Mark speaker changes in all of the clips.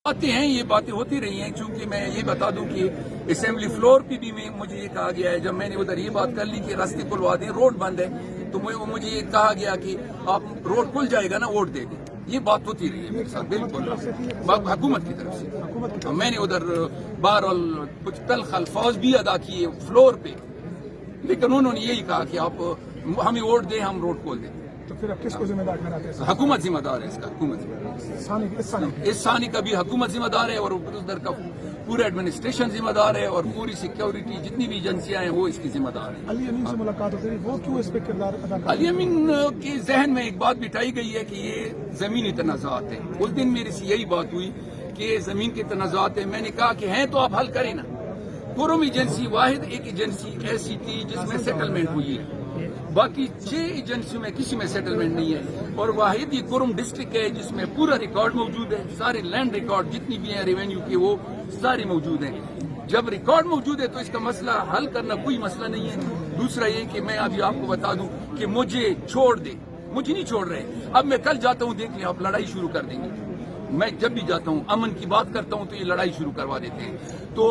Speaker 1: آتے ہیں، یہ باتیں ہوتی رہی ہیں. چونکہ میں یہ بتا دوں کہ اسمبلی فلور پہ بھی مجھے یہ کہا گیا ہے، جب میں نے ادھر یہ بات کر لی کہ راستے کھلوا دیں، روڈ بند ہے، تو مجھے یہ کہا گیا کہ آپ روڈ کھل جائے گا نا ووٹ دے دیں. یہ بات ہوتی رہی ہے میرے ساتھ بالکل حکومت کی طرف سے. میں نے ادھر بہرحال کچھ تلخ الفاظ بھی ادا کیے فلور پہ، لیکن انہوں نے یہی کہا کہ آپ ہمیں ووٹ دیں، ہم روڈ کھول دیں.
Speaker 2: تو پھر اب کس کو ذمہ دار ٹھہراتے ہیں؟
Speaker 1: حکومت ذمہ دار ہے اس کا. حکومت اس ثانی کا بھی حکومت ذمہ دار ہے، اور ادھر کا پورا ایڈمنسٹریشن ذمہ دار ہے، اور پوری سیکیورٹی جتنی بھی ایجنسیاں ہیں وہ اس کی ذمہ دار ہیں.
Speaker 2: علی امین سے ملاقات ہوتی ہے، وہ کیوں اس پہ کردار ادا کرتے ہیں؟
Speaker 1: علی امین کے ذہن میں ایک بات بٹھائی گئی ہے کہ یہ زمینی تنازعات ہیں. اس دن میرے سے یہی بات ہوئی کہ زمین کے تنازعات ہیں. میں نے کہا کہ ہیں تو آپ حل کریں نا. قرم ایجنسی واحد ایک ایجنسی ایسی تھی جس میں سیٹلمنٹ ہوئی ہے، باقی 6 ایجنسیوں میں کسی میں سیٹلمنٹ نہیں ہے، اور واحد یہ قرم ڈسٹرکٹ ہے جس میں پورا ریکارڈ موجود ہے. سارے لینڈ ریکارڈ جتنی بھی ہیں ریونیو کے وہ سارے موجود ہیں. جب ریکارڈ موجود ہے تو اس کا مسئلہ حل کرنا کوئی مسئلہ نہیں ہے. دوسرا یہ کہ میں ابھی آپ کو بتا دوں کہ مجھے چھوڑ دے، مجھے نہیں چھوڑ رہے. اب میں کل جاتا ہوں، دیکھ لیں آپ لڑائی شروع کر دیں گے. میں جب بھی جاتا ہوں امن کی بات کرتا ہوں تو یہ لڑائی شروع کروا دیتے ہیں. تو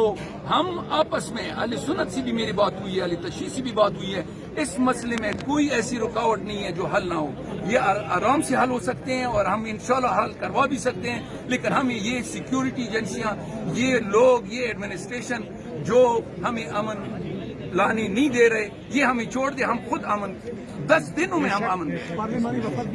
Speaker 1: ہم آپس میں اہل سنت سے بھی میری بات ہوئی ہے، اہل تشیع سے بھی بات ہوئی ہے. اس مسئلے میں کوئی ایسی رکاوٹ نہیں ہے جو حل نہ ہو. یہ آرام سے حل ہو سکتے ہیں، اور ہم انشاءاللہ حل کروا بھی سکتے ہیں. لیکن ہمیں یہ سیکیورٹی ایجنسیاں، یہ لوگ، یہ ایڈمنسٹریشن جو ہمیں امن لانے نہیں دے رہے، یہ ہمیں چھوڑ دے. ہم خود امن 10 دنوں میں ہم امن
Speaker 2: پارلیمانی وفد